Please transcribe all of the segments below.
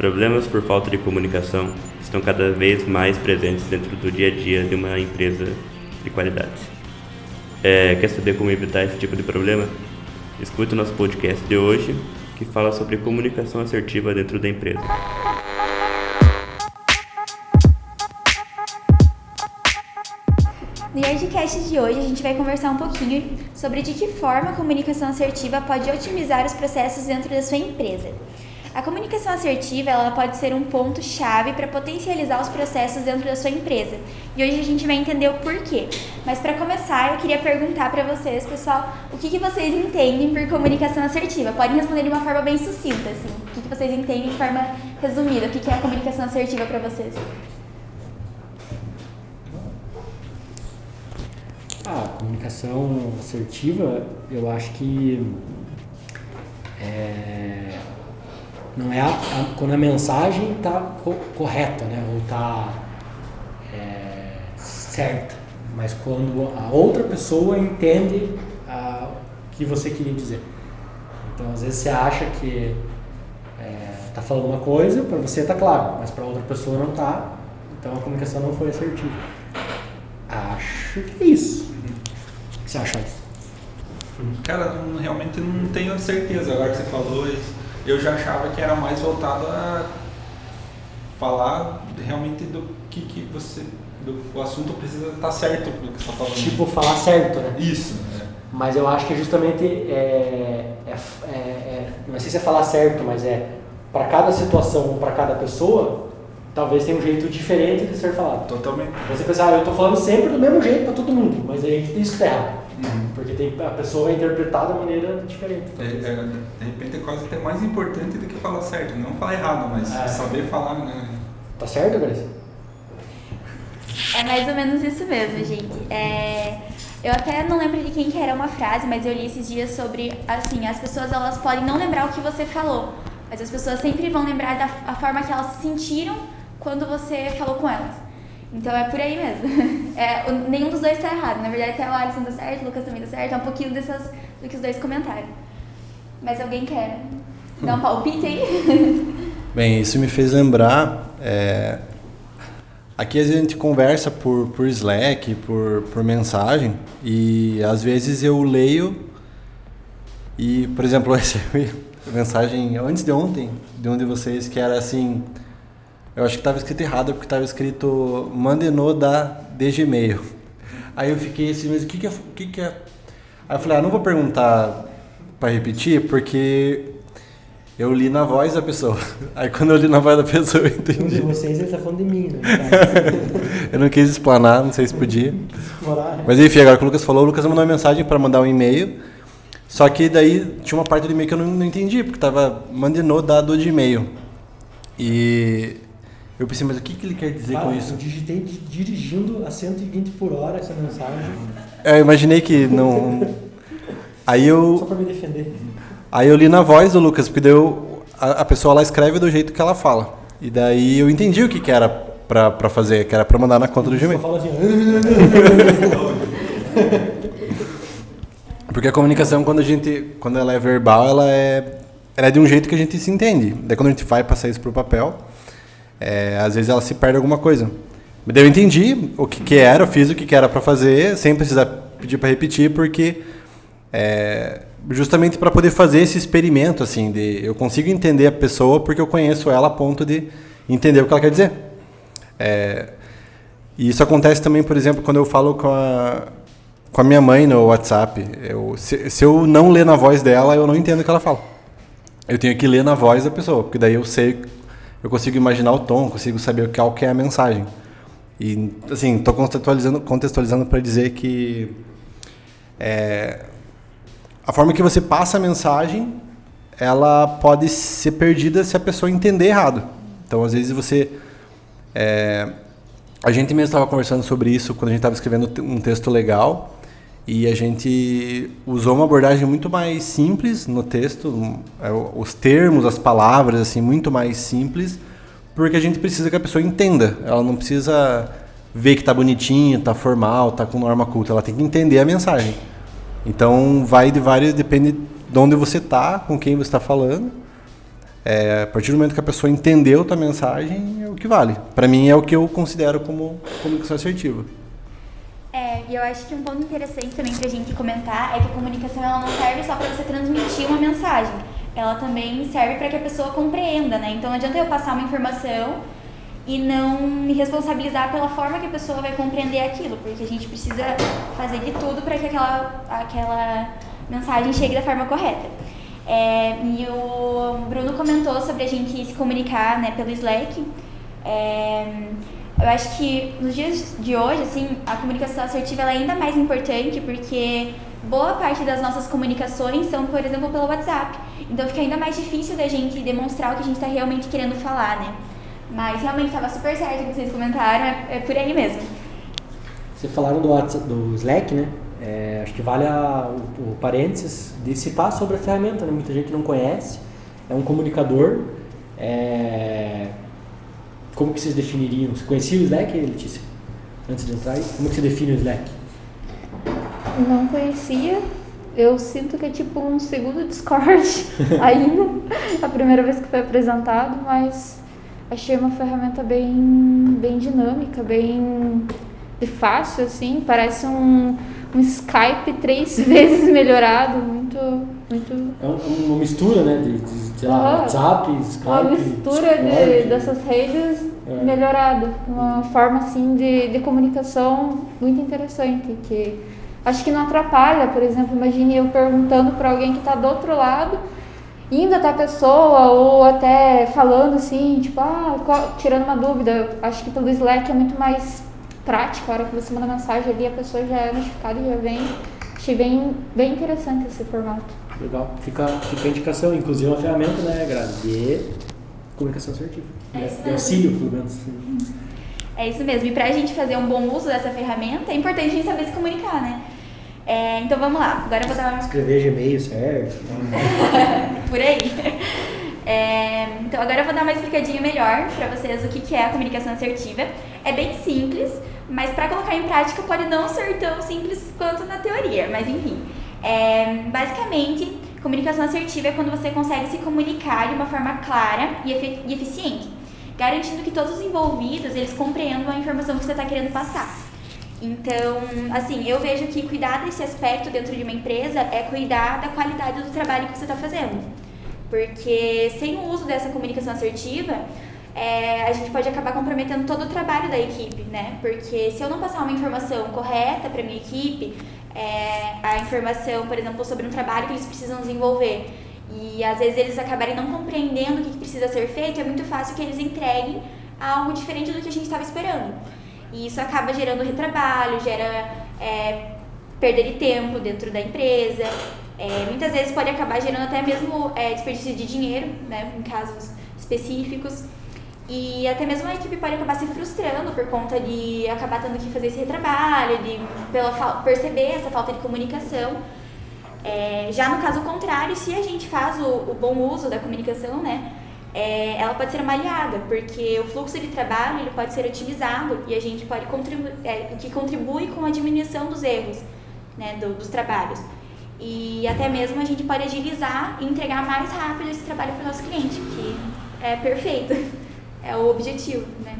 Problemas por falta de comunicação estão cada vez mais presentes dentro do dia a dia de uma empresa de qualidade. Quer saber como evitar esse tipo de problema? Escute o nosso podcast de hoje, que fala sobre comunicação assertiva dentro da empresa. No Yardcast de hoje, a gente vai conversar um pouquinho sobre de que forma a comunicação assertiva pode otimizar os processos dentro da sua empresa. A comunicação assertiva ela pode ser um ponto-chave para potencializar os processos dentro da sua empresa. E hoje a gente vai entender o porquê. Mas para começar, eu queria perguntar para vocês, pessoal, o que vocês entendem por comunicação assertiva? Podem responder de uma forma bem sucinta, assim. O que vocês entendem de forma resumida? O que é a comunicação assertiva para vocês? A comunicação assertiva, eu acho que não é quando a mensagem está correta, né? Ou está certa, mas quando a outra pessoa entende o que você queria dizer. Então, às vezes você acha que está falando uma coisa, para você está claro, mas para outra pessoa não está, então a comunicação não foi assertiva. Acho que é isso. O que você acha disso? Cara, realmente não tenho certeza. Agora que você falou, eu já achava que era mais voltado a falar realmente do que você... o assunto precisa estar certo do que você está falando. Tipo, falar certo, né? Isso. Mas eu acho que justamente não sei se é falar certo, mas para cada situação ou para cada pessoa, talvez tenha um jeito diferente de ser falado. Totalmente. Você pensa, eu estou falando sempre do mesmo jeito para todo mundo, mas aí isso que está errado. Porque a pessoa vai interpretar de maneira diferente. De repente é quase até mais importante do que falar certo. Não falar errado, mas saber falar, né? Tá certo, Grace? É mais ou menos isso mesmo, gente. Eu até não lembro de quem que era uma frase, mas eu li esses dias sobre, assim, as pessoas elas podem não lembrar o que você falou, mas as pessoas sempre vão lembrar da forma que elas se sentiram quando você falou com elas. Então é por aí mesmo. Nenhum dos dois está errado. Na verdade, até o Alisson tá certo, o Lucas também tá certo. É um pouquinho do que os dois comentaram. Mas alguém quer dar um palpite aí? Bem, isso me fez lembrar... Aqui a gente conversa por Slack, por mensagem, e às vezes eu leio e, por exemplo, eu recebi mensagem antes de ontem de um de vocês que era assim, eu acho que estava escrito errado porque estava escrito Mandenô de Gmail. Aí eu fiquei assim, mas o que é? Aí eu falei, não vou perguntar para repetir porque... eu li na voz da pessoa. Aí quando eu li na voz da pessoa, eu entendi. Um de vocês, ele tá falando de mim, né? Eu não quis explanar, não sei se podia. Mas enfim, agora que o Lucas falou, o Lucas mandou uma mensagem para mandar um e-mail. Só que daí tinha uma parte do e-mail que eu não entendi, porque tava Mandenô dado de e-mail. E eu pensei, mas o que ele quer dizer com isso? Eu digitei dirigindo a 120 por hora essa mensagem. Eu imaginei que não... Aí eu... Só para me defender. Aí eu li na voz do Lucas, porque daí a pessoa lá escreve do jeito que ela fala. E daí eu entendi o que era pra fazer, que era pra mandar na conta do Gmail. Só fala assim... Porque a comunicação, quando ela é verbal, ela é de um jeito que a gente se entende. Daí quando a gente vai passar isso pro papel, às vezes ela se perde alguma coisa. Mas daí eu entendi o que era, eu fiz o que era pra fazer, sem precisar pedir pra repetir, porque... justamente para poder fazer esse experimento, assim, eu consigo entender a pessoa porque eu conheço ela a ponto de entender o que ela quer dizer. E isso acontece também, por exemplo, quando eu falo com a minha mãe no WhatsApp. Se eu não ler na voz dela, eu não entendo o que ela fala. Eu tenho que ler na voz da pessoa, porque daí eu consigo imaginar o tom, consigo saber qual que é a mensagem. E, assim, estou contextualizando para dizer que... a forma que você passa a mensagem, ela pode ser perdida se a pessoa entender errado. Então, às vezes você... a gente mesmo estava conversando sobre isso quando a gente estava escrevendo um texto legal e a gente usou uma abordagem muito mais simples no texto, os termos, as palavras, assim, muito mais simples, porque a gente precisa que a pessoa entenda. Ela não precisa ver que está bonitinho, está formal, está com norma culta. Ela tem que entender a mensagem. Então, depende de onde você está, com quem você está falando. A partir do momento que a pessoa entendeu a tua mensagem, é o que vale. Para mim, é o que eu considero como comunicação assertiva. E eu acho que um ponto interessante também pra gente comentar é que a comunicação ela não serve só para você transmitir uma mensagem. Ela também serve para que a pessoa compreenda, né? Então não adianta eu passar uma informação e não me responsabilizar pela forma que a pessoa vai compreender aquilo, porque a gente precisa fazer de tudo para que aquela mensagem chegue da forma correta. E o Bruno comentou sobre a gente se comunicar, né, pelo Slack. Eu acho que nos dias de hoje, assim, a comunicação assertiva ela é ainda mais importante porque boa parte das nossas comunicações são, por exemplo, pelo WhatsApp. Então fica ainda mais difícil da gente demonstrar o que a gente está realmente querendo falar, né? Mas realmente estava super certo o que vocês comentaram, é por aí mesmo. Vocês falaram do Slack, né? Acho que vale o parênteses de citar sobre a ferramenta, né? Muita gente não conhece. É um comunicador. Como que vocês definiriam? Você conhecia o Slack, Letícia? Antes de entrar aí? Como que você define o Slack? Não conhecia. Eu sinto que é tipo um segundo Discord ainda. A primeira vez que foi apresentado, mas achei uma ferramenta bem dinâmica, bem fácil, assim. Parece um Skype 3 vezes melhorado, muito... É uma mistura, né, de WhatsApp, Skype, uma mistura dessas redes melhorada, uma forma assim de comunicação muito interessante, que acho que não atrapalha. Por exemplo, imagine eu perguntando para alguém que está do outro lado, indo até a pessoa ou até falando assim, tipo, tirando uma dúvida. Acho que pelo Slack é muito mais prático, a hora que você manda mensagem ali, a pessoa já é notificada e já vem. Achei bem interessante esse formato. Legal. Fica a indicação, inclusive uma ferramenta, né, Grazi, de comunicação assertiva. De auxílio, pelo menos. É isso mesmo. E pra gente fazer um bom uso dessa ferramenta, é importante a gente saber se comunicar, né? Então vamos lá. Agora eu vou dar uma... Escrever Gmail certo. Por aí. Então agora eu vou dar uma explicadinha melhor pra vocês o que é a comunicação assertiva. É bem simples, mas para colocar em prática pode não ser tão simples quanto na teoria, mas enfim. Basicamente, comunicação assertiva é quando você consegue se comunicar de uma forma clara e eficiente, garantindo que todos os envolvidos eles compreendam a informação que você está querendo passar. Então, assim, eu vejo que cuidar desse aspecto dentro de uma empresa é cuidar da qualidade do trabalho que você está fazendo. Porque sem o uso dessa comunicação assertiva, a gente pode acabar comprometendo todo o trabalho da equipe, né? Porque se eu não passar uma informação correta para minha equipe, a informação, por exemplo, sobre um trabalho que eles precisam desenvolver, e às vezes eles acabarem não compreendendo o que precisa ser feito, é muito fácil que eles entreguem algo diferente do que a gente estava esperando. E isso acaba gerando retrabalho, gera perda de tempo dentro da empresa. Muitas vezes pode acabar gerando até mesmo desperdício de dinheiro, né, em casos específicos. E até mesmo a equipe pode acabar se frustrando por conta de acabar tendo que fazer esse retrabalho, perceber essa falta de comunicação. Já no caso contrário, se a gente faz o bom uso da comunicação, né, ela pode ser uma aliada, porque o fluxo de trabalho ele pode ser otimizado e a gente pode contribui com a diminuição dos erros, né, dos trabalhos. E até mesmo a gente pode agilizar e entregar mais rápido esse trabalho para o nosso cliente, que é perfeito. É o objetivo, né?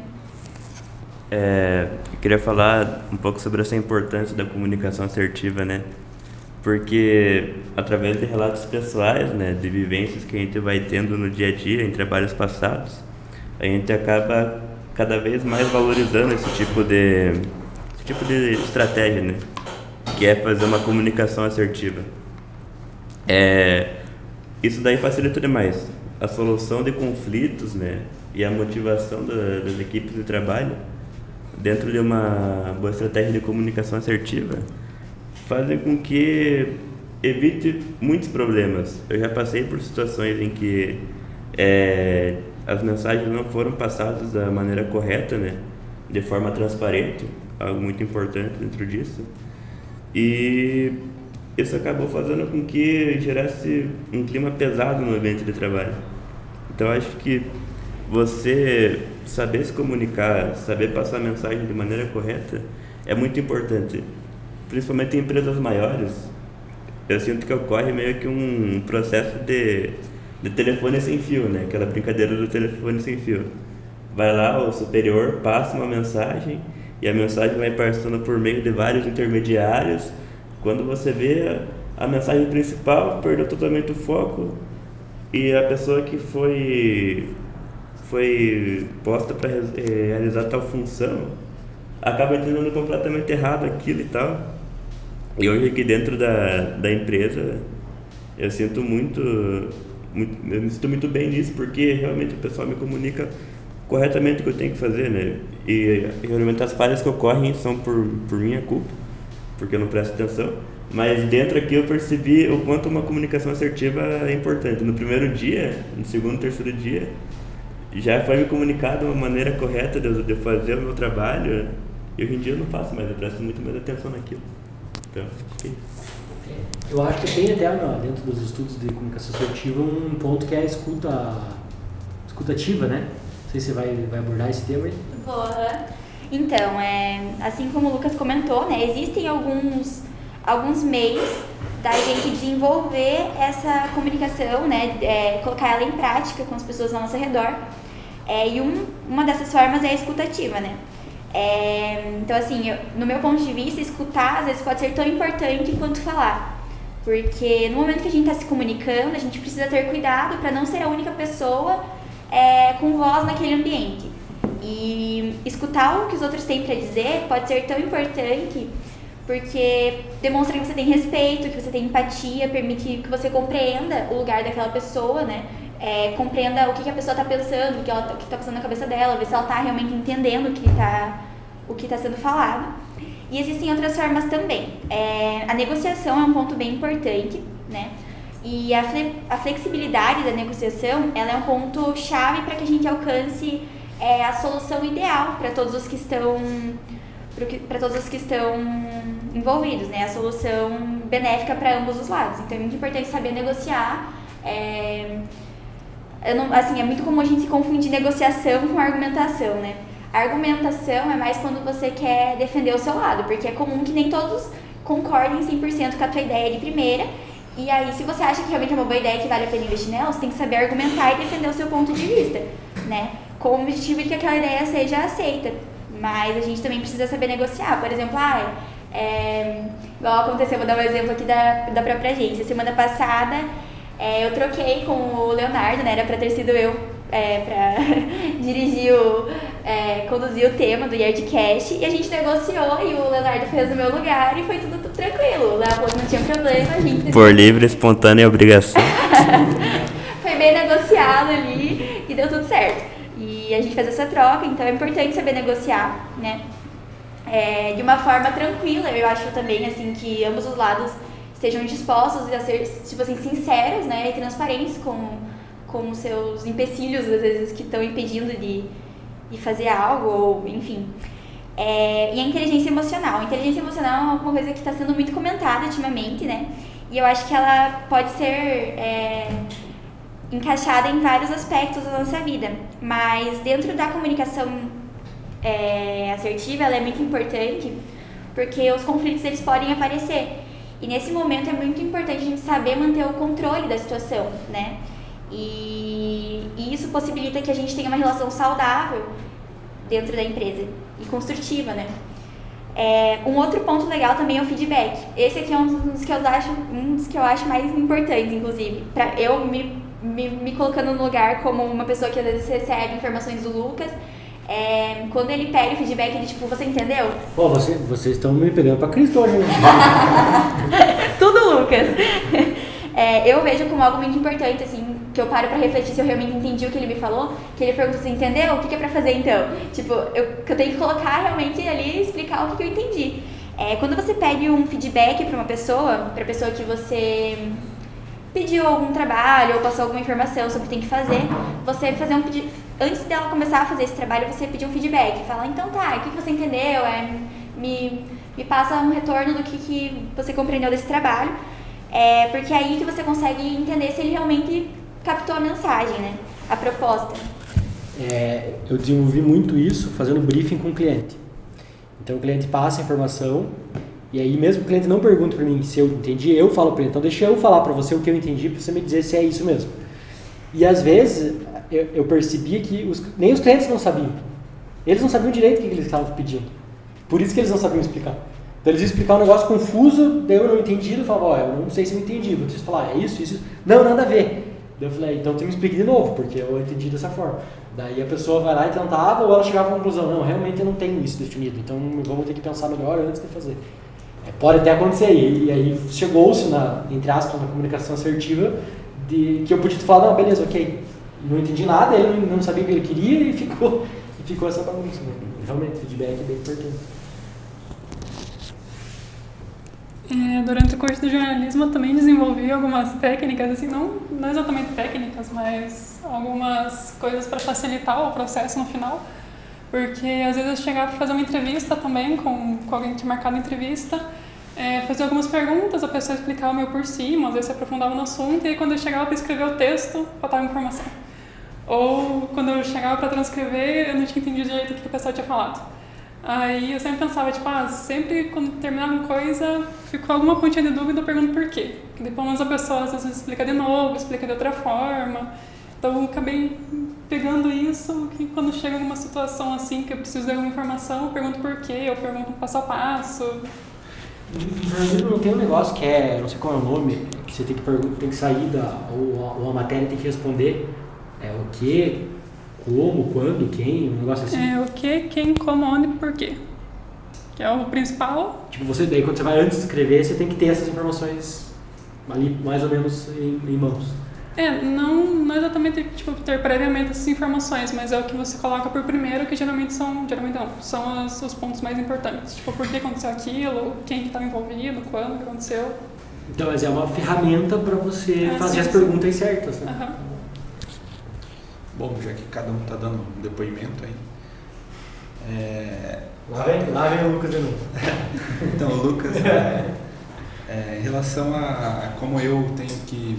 Eu queria falar um pouco sobre essa importância da comunicação assertiva, né? Porque através de relatos pessoais, né, de vivências que a gente vai tendo no dia a dia, em trabalhos passados, a gente acaba cada vez mais valorizando esse tipo de estratégia, né? Que é fazer uma comunicação assertiva. Isso daí facilita demais a solução de conflitos, né? E a motivação das equipes de trabalho dentro de uma boa estratégia de comunicação assertiva fazem com que evite muitos problemas. Eu já passei por situações em que as mensagens não foram passadas da maneira correta, né? De forma transparente, algo muito importante dentro disso. E isso acabou fazendo com que gerasse um clima pesado no ambiente de trabalho. Então acho que você saber se comunicar, saber passar a mensagem de maneira correta é muito importante. Principalmente em empresas maiores, eu sinto que ocorre meio que um processo de do telefone sem fio, né? Aquela brincadeira do telefone sem fio. Vai lá, o superior passa uma mensagem e a mensagem vai passando por meio de vários intermediários. Quando você vê a mensagem principal, perdeu totalmente o foco e a pessoa que foi posta para realizar tal função acaba entendendo completamente errado aquilo e tal. E hoje aqui dentro da empresa eu me sinto muito bem nisso, porque realmente o pessoal me comunica corretamente o que eu tenho que fazer, né? E realmente as falhas que ocorrem são por minha culpa, porque eu não presto atenção. Mas dentro aqui eu percebi o quanto uma comunicação assertiva é importante. No primeiro dia, no segundo, terceiro dia, já foi me comunicado de uma maneira correta de fazer o meu trabalho. E hoje em dia eu não faço mais, eu presto muito mais atenção naquilo. Então, eu acho que tem até dentro dos estudos de comunicação assertiva um ponto que é a escutativa, né? Não sei se você vai abordar esse tema aí. Boa. Então, assim como o Lucas comentou, né, existem alguns meios da gente desenvolver essa comunicação, né, colocar ela em prática com as pessoas ao nosso redor. E uma dessas formas é a escutativa, né? Então, assim, no meu ponto de vista, escutar às vezes pode ser tão importante quanto falar. Porque no momento que a gente está se comunicando, a gente precisa ter cuidado para não ser a única pessoa com voz naquele ambiente. E escutar o que os outros têm para dizer pode ser tão importante porque demonstra que você tem respeito, que você tem empatia, permite que você compreenda o lugar daquela pessoa, né? Compreenda o que a pessoa está pensando, o que está passando na cabeça dela, ver se ela está realmente entendendo o que está sendo falado. E existem outras formas também. A negociação é um ponto bem importante, né? E a flexibilidade da negociação, ela é um ponto chave para que a gente alcance a solução ideal para todos os que estão envolvidos, né? A solução benéfica para ambos os lados. Então é muito importante saber negociar. É muito comum a gente confundir negociação com argumentação, né? A argumentação é mais quando você quer defender o seu lado, porque é comum que nem todos concordem 100% com a tua ideia de primeira. E aí, se você acha que realmente é uma boa ideia que vale a pena investir nela, você tem que saber argumentar e defender o seu ponto de vista, né? Com o objetivo de que aquela ideia seja aceita. Mas a gente também precisa saber negociar. Por exemplo, igual aconteceu, vou dar um exemplo aqui da própria agência. Semana passada, eu troquei com o Leonardo, né? Era pra ter sido eu pra dirigir conduzir o tema do Yardcast. E a gente negociou e o Leonardo fez no meu lugar e foi tudo tranquilo. O Léo falou que não tinha problema. A gente por livre, espontânea obrigação. Foi bem negociado ali e deu tudo certo. E a gente fez essa troca, então é importante saber negociar, né? De uma forma tranquila. Eu acho também, assim, que ambos os lados estejam dispostos a ser, tipo assim, sinceros, né? E transparentes com os seus empecilhos, às vezes, que estão impedindo de fazer algo, ou enfim. E a inteligência emocional. A inteligência emocional é uma coisa que está sendo muito comentada ultimamente, né? E eu acho que ela pode ser encaixada em vários aspectos da nossa vida. Mas dentro da comunicação assertiva, ela é muito importante porque os conflitos eles podem aparecer. E nesse momento é muito importante a gente saber manter o controle da situação, né? E isso possibilita que a gente tenha uma relação saudável dentro da empresa e construtiva, né? Um outro ponto legal também é o feedback. Esse aqui é um dos que eu acho mais importantes, inclusive. Pra eu me colocando no lugar como uma pessoa que às vezes recebe informações do Lucas. Quando ele pede o feedback, ele tipo, você entendeu? Pô, vocês estão me pegando pra Cristo hoje. Tudo Lucas. Eu vejo como algo muito importante, assim, que eu paro pra refletir se eu realmente entendi o que ele me falou, que ele pergunta assim, entendeu? O que é pra fazer então? Tipo, que eu tenho que colocar realmente ali e explicar o que eu entendi. Quando você pede um feedback pra pessoa que você pediu algum trabalho ou passou alguma informação sobre o que tem que fazer, você fazer um pedido, antes dela começar a fazer esse trabalho, você pedir um feedback, falar, então tá, o que você entendeu? Me passa um retorno do que você compreendeu desse trabalho. Porque é aí que você consegue entender se ele realmente captou a mensagem, né? A proposta. Eu desenvolvi muito isso fazendo briefing com o cliente. Então o cliente passa a informação e aí mesmo que o cliente não pergunte para mim se eu entendi, eu falo para ele, então deixa eu falar para você o que eu entendi para você me dizer se é isso mesmo. E às vezes eu percebia que nem os clientes não sabiam. Eles não sabiam direito o que eles estavam pedindo. Por isso que eles não sabiam explicar. Então eles iam explicar um negócio confuso, daí eu não entendi, eu falava, eu não sei se eu entendi, vou te falar, é isso. Não, nada a ver. Daí eu falei, então você me explica de novo, porque eu entendi dessa forma. Daí a pessoa vai lá e tentava, ou ela chegava à conclusão, não, realmente eu não tenho isso definido, então vamos ter que pensar melhor antes de fazer. Pode até acontecer, e aí chegou-se, entre aspas, na comunicação assertiva, que eu podia te falar, não, beleza, ok, não entendi nada, ele não sabia o que ele queria e ficou essa bagunça. Né? Realmente, feedback é bem importante. Durante o curso de jornalismo eu também desenvolvi algumas técnicas, assim, não exatamente técnicas, mas algumas coisas para facilitar o processo no final. Porque às vezes eu chegava para fazer uma entrevista também com alguém que tinha marcado a entrevista, fazia algumas perguntas, a pessoa explicava meio por cima, às vezes se aprofundava no assunto, e aí quando eu chegava para escrever o texto, faltava informação. Ou quando eu chegava para transcrever, eu não tinha entendido direito o que a pessoa tinha falado. Aí eu sempre pensava, sempre quando terminava uma coisa, ficou alguma pontinha de dúvida, eu pergunto por quê. Porque depois a pessoa às vezes explica de novo, explica de outra forma. Então eu acabei pegando isso, que quando chega numa situação assim, que eu preciso de alguma informação, eu pergunto por quê, eu pergunto passo a passo. No jornalismo não tem um negócio que não sei qual é o nome, que você tem que sair ou a matéria tem que responder o que, como, quando, quem, um negócio assim. O que, quem, como, onde e por quê. Que é o principal. Tipo, daí quando você vai antes de escrever, você tem que ter essas informações ali mais ou menos em mãos. Não exatamente ter previamente essas informações, mas é o que você coloca por primeiro, que geralmente são os pontos mais importantes. Tipo, por que aconteceu aquilo, quem que estava envolvido, quando que aconteceu. Então, mas é uma ferramenta para você fazer as perguntas certas, né? Uhum. Bom, já que cada um está dando um depoimento aí. Lá vem o Lucas de novo. Então, o Lucas, em relação a como eu tenho que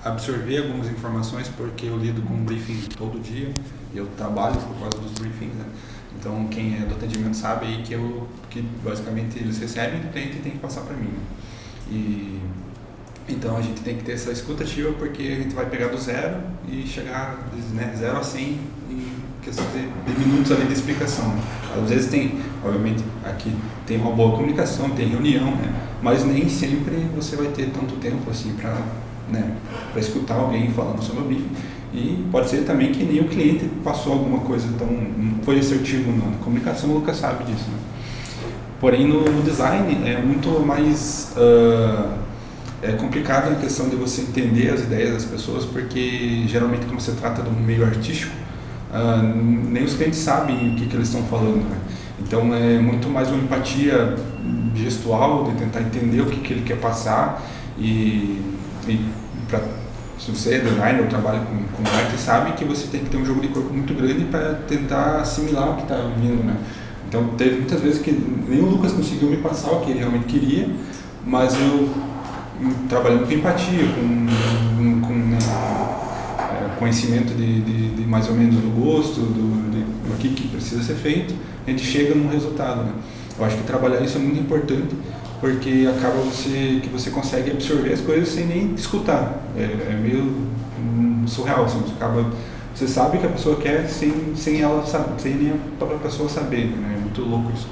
absorver algumas informações, porque eu lido com briefing todo dia, e eu trabalho por causa dos briefings, né? Então, quem é do atendimento sabe aí que basicamente eles recebem do cliente e tem que passar para mim. Né? Então a gente tem que ter essa escuta ativa, porque a gente vai pegar do zero e chegar de 0 a 100 em questão de minutos ali de explicação. Né? Às vezes obviamente, aqui tem uma boa comunicação, tem reunião, né? Mas nem sempre você vai ter tanto tempo assim para escutar alguém falando sobre o briefing. E pode ser também que nem o cliente passou alguma coisa, não foi assertivo na comunicação, o Lucas sabe disso. Né? Porém, no design é muito mais complicado a questão de você entender as ideias das pessoas, porque geralmente quando você trata de um meio artístico, nem os clientes sabem o que eles estão falando. Né? Então é muito mais uma empatia gestual, de tentar entender o que ele quer passar, se você é designer ou trabalha com arte, sabe que você tem que ter um jogo de corpo muito grande para tentar assimilar o que está vindo. Né? Então teve muitas vezes que nem o Lucas conseguiu me passar o que ele realmente queria, mas eu trabalhando com empatia, com conhecimento de mais ou menos do gosto, do que precisa ser feito, a gente chega num resultado. Né? Eu acho que trabalhar isso é muito importante, porque acaba que você consegue absorver as coisas sem nem escutar. É meio surreal, assim, você sabe o que a pessoa quer sem ela saber, sem nem a própria pessoa saber. Né? É muito louco isso.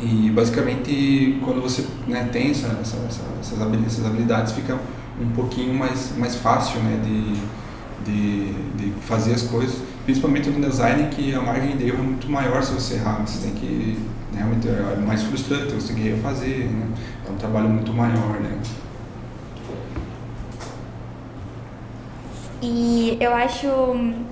E basicamente quando você tem essas habilidades, fica um pouquinho mais fácil, né, de fazer as coisas, principalmente no design, que a margem de erro é muito maior se você errar. Você tem que realmente, é mais frustrante, você tem que refazer, né? É um trabalho muito maior, né? E eu acho,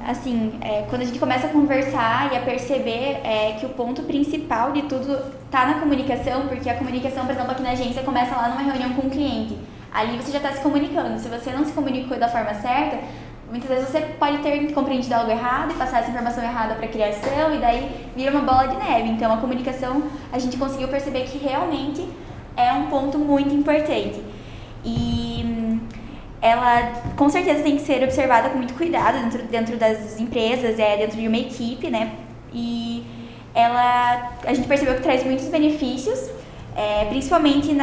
assim, quando a gente começa a conversar e a perceber que o ponto principal de tudo tá na comunicação, porque a comunicação, por exemplo, aqui na agência começa lá numa reunião com o cliente. Ali você já está se comunicando. Se você não se comunicou da forma certa, muitas vezes você pode ter compreendido algo errado e passar essa informação errada para a criação, e daí vira uma bola de neve. Então a comunicação, a gente conseguiu perceber que realmente é um ponto muito importante. E ela com certeza tem que ser observada com muito cuidado dentro das empresas, dentro de uma equipe, né? E a gente percebeu que traz muitos benefícios, Principalmente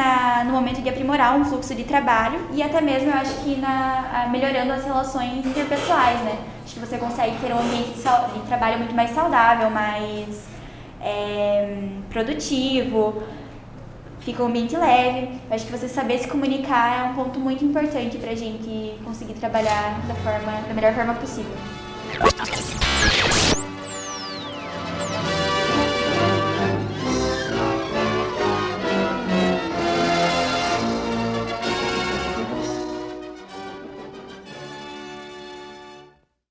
no momento de aprimorar um fluxo de trabalho e até mesmo eu acho que melhorando as relações interpessoais, né? Acho que você consegue ter um ambiente de trabalho muito mais saudável, mais produtivo, fica um ambiente leve. Eu acho que você saber se comunicar é um ponto muito importante pra gente conseguir trabalhar da melhor forma possível.